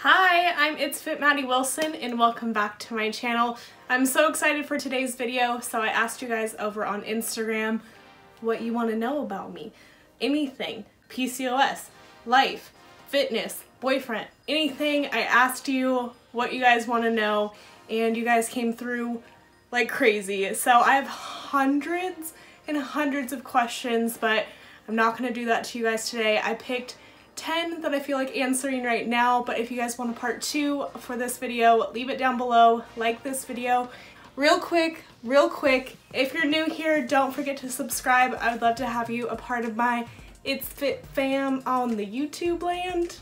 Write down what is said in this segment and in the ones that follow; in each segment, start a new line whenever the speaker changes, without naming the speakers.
Hi, I'm It's Fit Maddie Wilson and welcome back to my channel. I'm so excited for today's video, so I asked you guys over on Instagram what you want to know about me. Anything, PCOS, life, fitness, boyfriend, anything. I asked you what you guys want to know and you guys came through like crazy. So I have hundreds and hundreds of questions, but I'm not going to do that to you guys today. I picked 10 that I feel like answering right now, but if you guys want a part 2 for this video, leave it down below, like this video. Real quick, if you're new here, don't forget to subscribe. I would love to have you a part of my It's Fit fam on the YouTube land.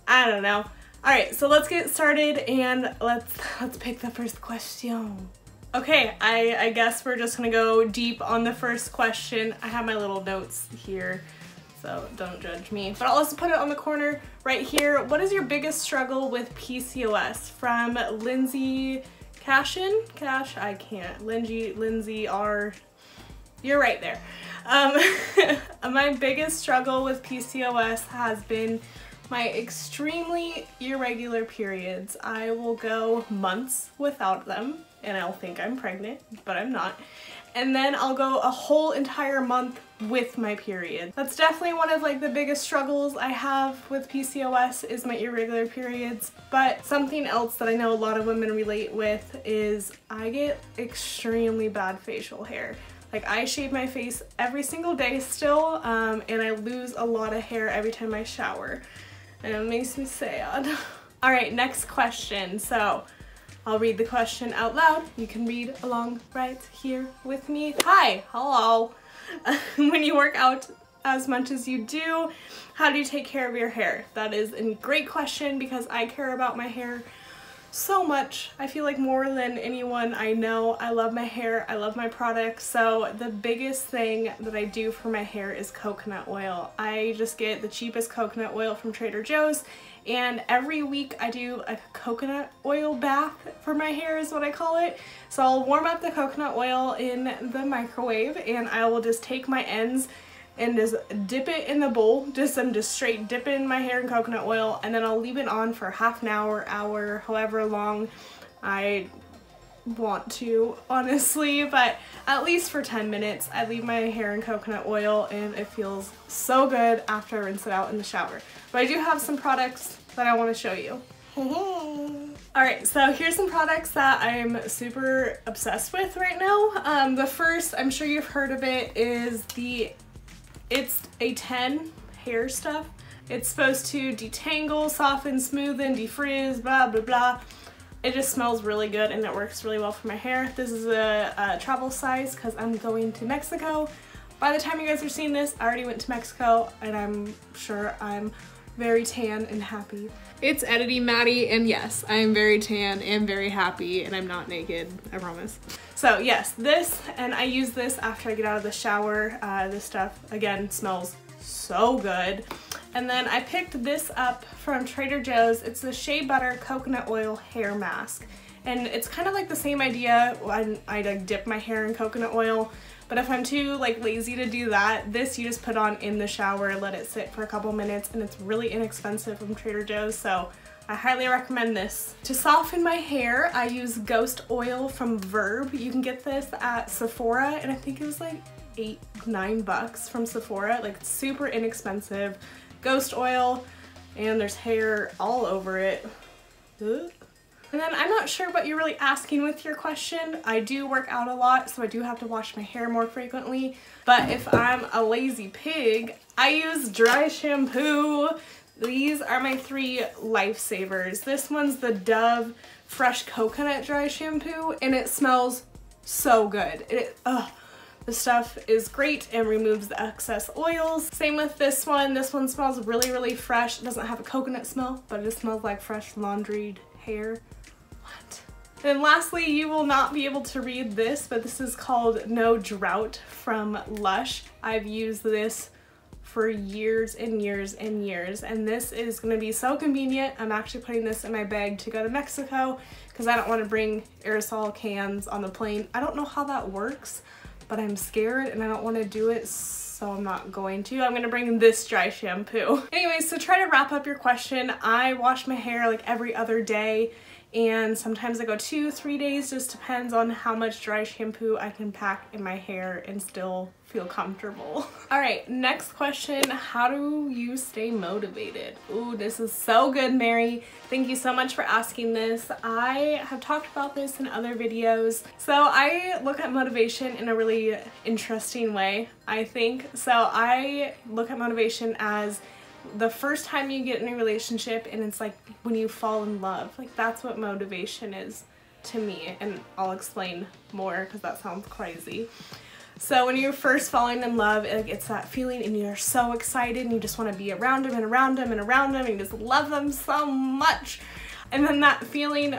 I don't know. Alright, so let's get started and let's pick the first question. Okay, I guess we're just gonna go deep on the first question. I have my little notes here, so don't judge me. But I'll also put it on the corner right here. What is your biggest struggle with PCOS? From Lindsay Cashin? Cash? I can't. Lindsay R. You're right there. My biggest struggle with PCOS has been my extremely irregular periods. I will go months without them and I'll think I'm pregnant, but I'm not. And then I'll go a whole entire month with my period. That's definitely one of like the biggest struggles I have with PCOS is my irregular periods. But something else that I know a lot of women relate with is I get extremely bad facial hair. Like I shave my face every single day still, and I lose a lot of hair every time I shower. And it makes me sad. All right, next question. So I'll read the question out loud. You can read along right here with me. Hi, hello. When you work out as much as you do, how do you take care of your hair? That is a great question because I care about my hair so much. I feel like more than anyone I know. I love my hair, I love my products. So the biggest thing that I do for my hair is coconut oil. I just get the cheapest coconut oil from Trader Joe's, and every week I do a coconut oil bath for my hair is what I call it. So I'll warm up the coconut oil in the microwave and I will just take my ends and just dip it in the bowl. I'm just straight dipping my hair in coconut oil, and then I'll leave it on for half an hour, however long I want to, honestly, but at least for 10 minutes I leave my hair in coconut oil and it feels so good after I rinse it out in the shower. But I do have some products that I want to show you. Alright, so here's some products that I'm super obsessed with right now. The first, I'm sure you've heard of it, is It's a 10 hair stuff. It's supposed to detangle, soften, smoothen, defrizz, blah blah blah. It just smells really good and it works really well for my hair. This is a travel size because I'm going to Mexico. By the time you guys are seeing this, I already went to Mexico and I'm sure I'm very tan and happy. It's editing Maddie, and yes, I am very tan and very happy and I'm not naked, I promise. So yes, this, and I use this after I get out of the shower. This stuff, again, smells so good. And then I picked this up from Trader Joe's. It's the Shea Butter Coconut Oil Hair Mask. And it's kind of like the same idea when I dip my hair in coconut oil. But if I'm too lazy to do that, this you just put on in the shower, let it sit for a couple minutes, and it's really inexpensive from Trader Joe's, so I highly recommend this. To soften my hair, I use Ghost Oil from Verb. You can get this at Sephora, and I think it was like $8-9 from Sephora. Like, it's super inexpensive. Ghost Oil, and there's hair all over it. Ugh. And then I'm not sure what you're really asking with your question. I do work out a lot, so I do have to wash my hair more frequently. But if I'm a lazy pig, I use dry shampoo. These are my 3 lifesavers. This one's the Dove Fresh Coconut Dry Shampoo, and it smells so good. The stuff is great and removes the excess oils. Same with this one. This one smells really fresh. It doesn't have a coconut smell, but it just smells like fresh laundried hair. What? And lastly, you will not be able to read this, but this is called No Drought from Lush. I've used this for years and years and years, and this is going to be so convenient. I'm actually putting this in my bag to go to Mexico because I don't want to bring aerosol cans on the plane. I don't know how that works, but I'm scared and I don't want to do it, so I'm not going to. I'm gonna bring this dry shampoo. Anyways, to try to wrap up your question, I wash my hair like every other day, and sometimes I go 2-3 days, just depends on how much dry shampoo I can pack in my hair and still feel comfortable. All right, next question, how do you stay motivated? Ooh, this is so good, Mary. Thank you so much for asking this. I have talked about this in other videos. So I look at motivation in a really interesting way, I think. So I look at motivation as the first time you get in a relationship, and it's like when you fall in love. Like, that's what motivation is to me, and I'll explain more because that sounds crazy. So when you're first falling in love, it's that feeling and you're so excited and you just want to be around them and around them and around them and you just love them so much. And then that feeling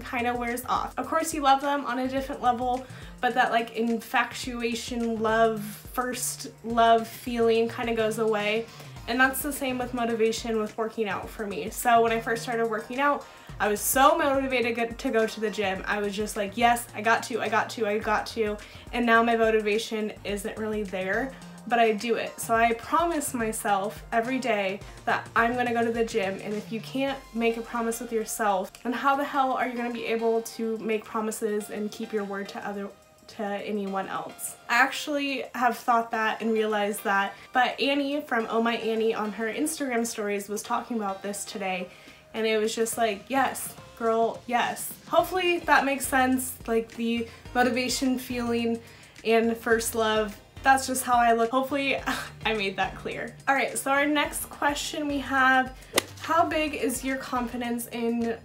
kind of wears off. Of course you love them on a different level, but that like infatuation, love, first love feeling kind of goes away. And that's the same with motivation with working out for me. So when I first started working out, I was so motivated to go to the gym. I was just like, yes, I got to. And now my motivation isn't really there, but I do it. So I promise myself every day that I'm gonna go to the gym. And if you can't make a promise with yourself, then how the hell are you gonna be able to make promises and keep your word to anyone else? I actually have thought that and realized that, but Annie from Oh My Annie on her Instagram stories was talking about this today, and it was just like, yes, girl, yes. Hopefully that makes sense, like the motivation feeling and first love. That's just how I look. Hopefully I made that clear. All right, so our next question we have, how big is your confidence in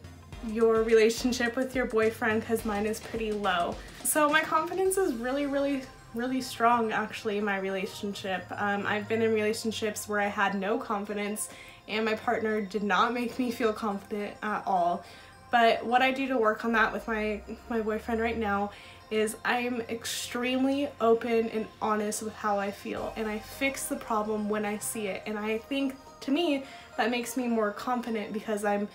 your relationship with your boyfriend? Because mine is pretty low. So my confidence is really strong actually in my relationship. I've been in relationships where I had no confidence and my partner did not make me feel confident at all. But what I do to work on that with my boyfriend right now is I'm extremely open and honest with how I feel, and I fix the problem when I see it. And I think, to me, that makes me more confident because I'm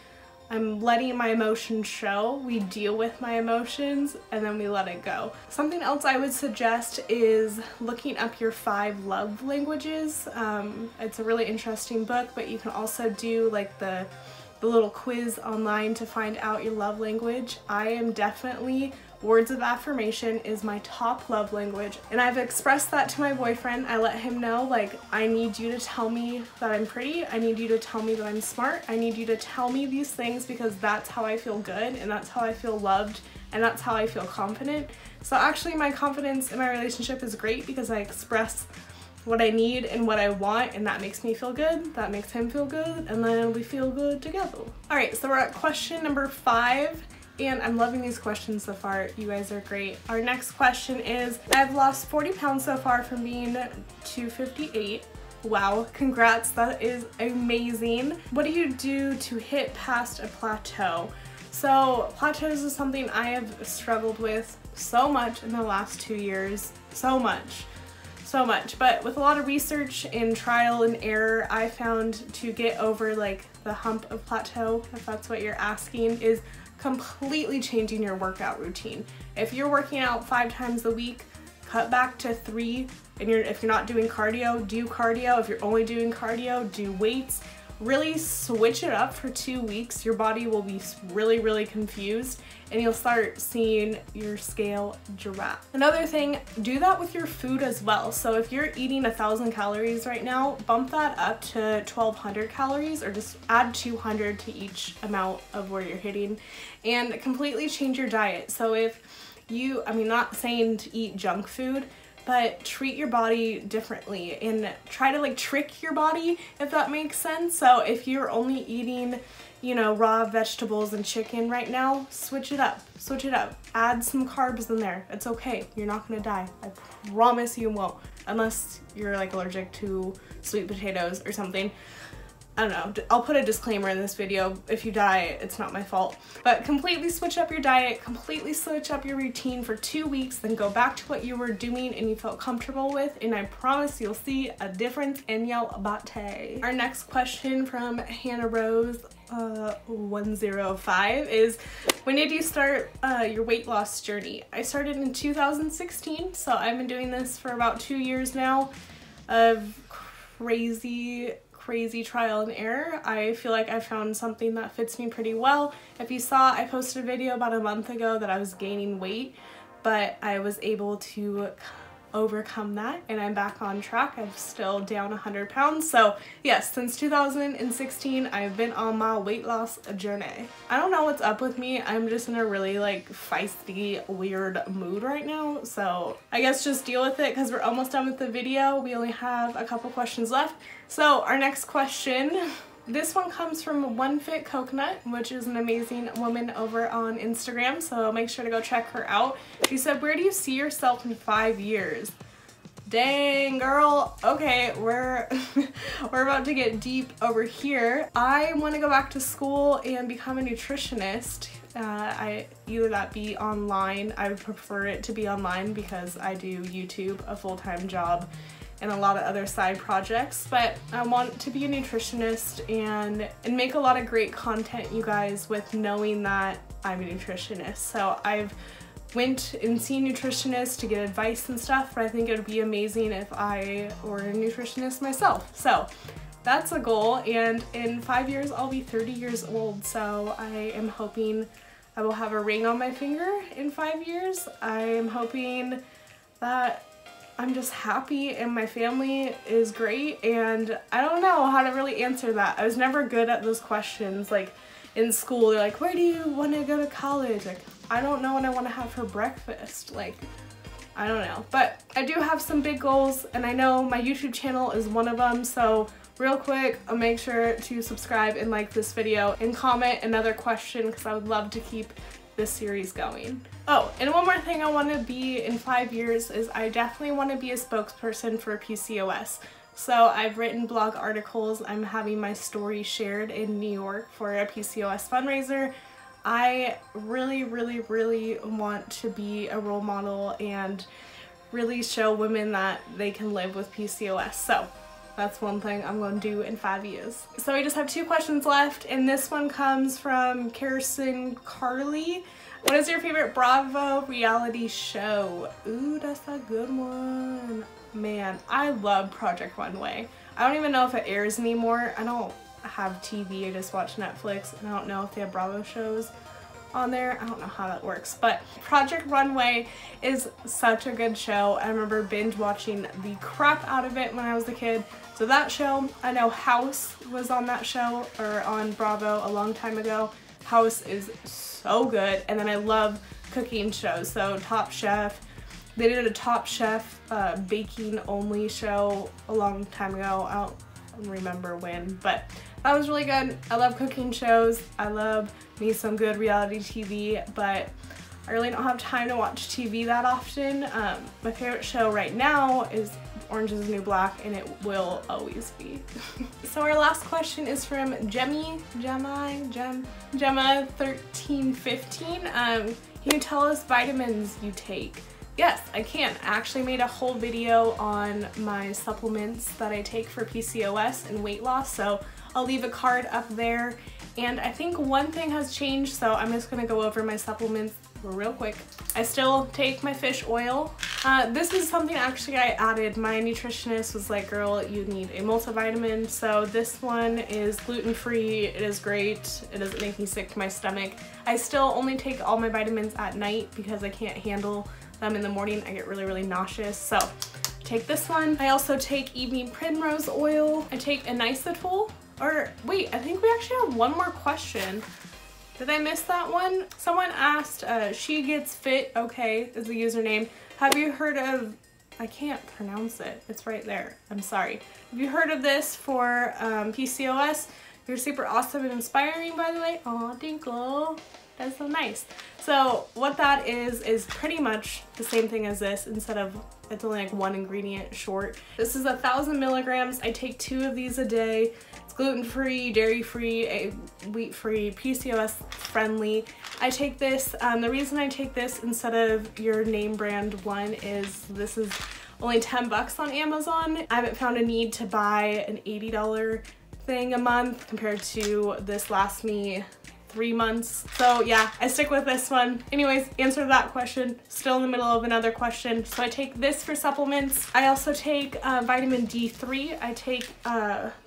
letting my emotions show. We deal with my emotions and then we let it go. Something else I would suggest is looking up your 5 love languages. It's a really interesting book, but you can also do like the little quiz online to find out your love language. I am definitely, words of affirmation is my top love language, and I've expressed that to my boyfriend. I let him know, like, I need you to tell me that I'm pretty, I need you to tell me that I'm smart, I need you to tell me these things because that's how I feel good and that's how I feel loved and that's how I feel confident. So actually my confidence in my relationship is great because I express what I need and what I want, and that makes me feel good, that makes him feel good, and then we feel good together. All right, so we're at question number 5. And I'm loving these questions so far. You guys are great. Our next question is, I've lost 40 pounds so far from being 258. Wow, congrats, that is amazing. What do you do to hit past a plateau? So plateaus is something I have struggled with so much in the last 2 years. So much. But with a lot of research and trial and error, I found to get over like the hump of plateau, if that's what you're asking, is completely changing your workout routine. If you're working out 5 times a week, cut back to 3, and if you're not doing cardio, do cardio. If you're only doing cardio, do weights. Really switch it up for 2 weeks. Your body will be really confused and you'll start seeing your scale drop. Another thing, do that with your food as well. So if you're eating 1,000 calories right now, bump that up to 1,200 calories, or just add 200 to each amount of where you're hitting, and completely change your diet. So if you, I'm not saying to eat junk food, but treat your body differently and try to like trick your body, if that makes sense. So if you're only eating, you know, raw vegetables and chicken right now, switch it up, add some carbs in there. It's okay, you're not gonna die, I promise you won't, unless you're like allergic to sweet potatoes or something. I don't know, I'll put a disclaimer in this video. If you die, it's not my fault. But completely switch up your diet, completely switch up your routine for 2 weeks, then go back to what you were doing and you felt comfortable with, and I promise you'll see a difference in your body. Our next question from Hannah Rose 105 is, when did you start your weight loss journey? I started in 2016, so I've been doing this for about 2 years now. of crazy trial and error. I feel like I found something that fits me pretty well. If you saw, I posted a video about a month ago that I was gaining weight, but I was able to overcome that and I'm back on track. I'm still down 100 pounds. So yes, since 2016, I've been on my weight loss journey. I don't know what's up with me. I'm just in a really like feisty, weird mood right now. So I guess just deal with it because we're almost done with the video. We only have a couple questions left. So our next question, this one comes from One Fit Coconut, which is an amazing woman over on Instagram, so make sure to go check her out. She said, where do you see yourself in 5 years? Dang, girl. Okay, we're about to get deep over here. I want to go back to school and become a nutritionist. Either that be online. I would prefer it to be online because I do YouTube, a full-time job, and a lot of other side projects, but I want to be a nutritionist and make a lot of great content, you guys, with knowing that I'm a nutritionist. So I've went and seen nutritionists to get advice and stuff, but I think it would be amazing if I were a nutritionist myself. So that's a goal, and in 5 years I'll be 30 years old, so I am hoping I will have a ring on my finger in 5 years. I am hoping that I'm just happy and my family is great, and I don't know how to really answer that. I was never good at those questions. Like in school, they're like, where do you want to go to college? Like, I don't know what I want to have for breakfast. Like, I don't know. But I do have some big goals, and I know my YouTube channel is one of them. So real quick, I'll make sure to subscribe and like this video and comment another question because I would love to keep this series going. Oh, and one more thing I want to be in 5 years is I definitely want to be a spokesperson for PCOS. So I've written blog articles. I'm having my story shared in New York for a PCOS fundraiser. I really want to be a role model and really show women that they can live with PCOS. So that's one thing I'm going to do in 5 years. So we just have 2 questions left, and this one comes from Kirsten Carly. What is your favorite Bravo reality show? Ooh, that's a good one. Man, I love Project Runway. I don't even know if it airs anymore. I don't have TV, I just watch Netflix, and I don't know if they have Bravo shows on there. I don't know how that works, but Project Runway is such a good show. I remember binge watching the crap out of it when I was a kid. So that show, I know House was on that show, or on Bravo a long time ago. House is so good, and then I love cooking shows. So Top Chef, they did a Top Chef baking only show a long time ago. I don't remember when, but that was really good. I love cooking shows. I love me some good reality TV, but I really don't have time to watch TV that often. My favorite show right now is Orange is the New Black, and it will always be. So our last question is from Gemma 1315. Can you tell us vitamins you take? Yes, I can. I actually made a whole video on my supplements that I take for PCOS and weight loss, so I'll leave a card up there. And I think one thing has changed, so I'm just gonna go over my supplements real quick. I still take my fish oil. This is something actually I added. My nutritionist was like, girl, you need a multivitamin. So this one is gluten-free. It is great. It doesn't make me sick to my stomach. I still only take all my vitamins at night because I can't handle them in the morning. I get really nauseous. So take this one. I also take evening primrose oil. I take inositol. Or wait, I think we actually have one more question. Did I miss that one? Someone asked, She Gets Fit, okay, is the username. Have you heard of, I can't pronounce it, it's right there, I'm sorry. Have you heard of this for PCOS? You're super awesome and inspiring, by the way. Aw, Dinkle, that's so nice. So what that is pretty much the same thing as this, except of it's only like 1 ingredient short. This is 1,000 milligrams. I take 2 of these a day. It's gluten-free, dairy-free, wheat-free, PCOS friendly. I take this, the reason I take this instead of your name brand one is this is only 10 bucks on Amazon. I haven't found a need to buy an $80 thing a month compared to this lasts me 3 months. So yeah, I stick with this one. Anyways, answer to that question. Still in the middle of another question. So I take this for supplements. I also take vitamin D3. I take,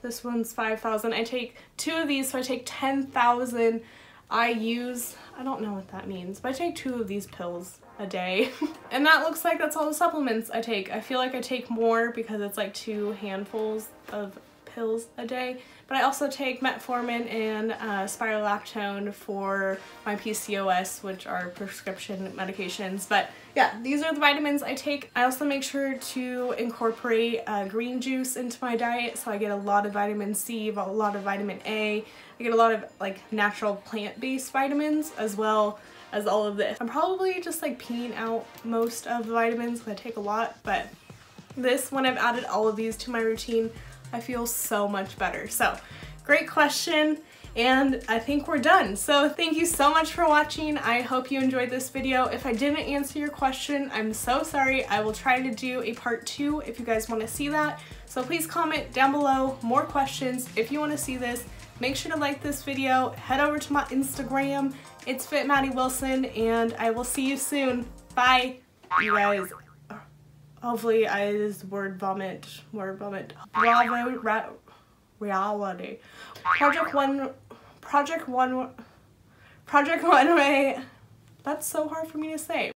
this one's 5,000. I take 2 of these, so I take 10,000 IUs. I don't know what that means, but I take 2 of these pills a day. And that looks like that's all the supplements I take. I feel like I take more because it's like 2 handfuls of pills a day, but I also take metformin and spirolactone for my PCOS, which are prescription medications. But yeah, these are the vitamins I take. I also make sure to incorporate green juice into my diet, so I get a lot of vitamin C, a lot of vitamin A. I get a lot of like natural plant-based vitamins as well as all of this. I'm probably just like peeing out most of the vitamins because I take a lot, but this, when I've added all of these to my routine, I feel so much better. So great question, and I think we're done. So thank you so much for watching. I hope you enjoyed this video. If I didn't answer your question, I'm so sorry. I will try to do a part 2 if you guys want to see that. So please comment down below more questions if you want to see this. Make sure to like this video, head over to my Instagram, it's Fit Madi Wilson, and I will see you soon. Bye, you guys. Hopefully I just word vomit. Bravo, reality. Project One Way. That's so hard for me to say.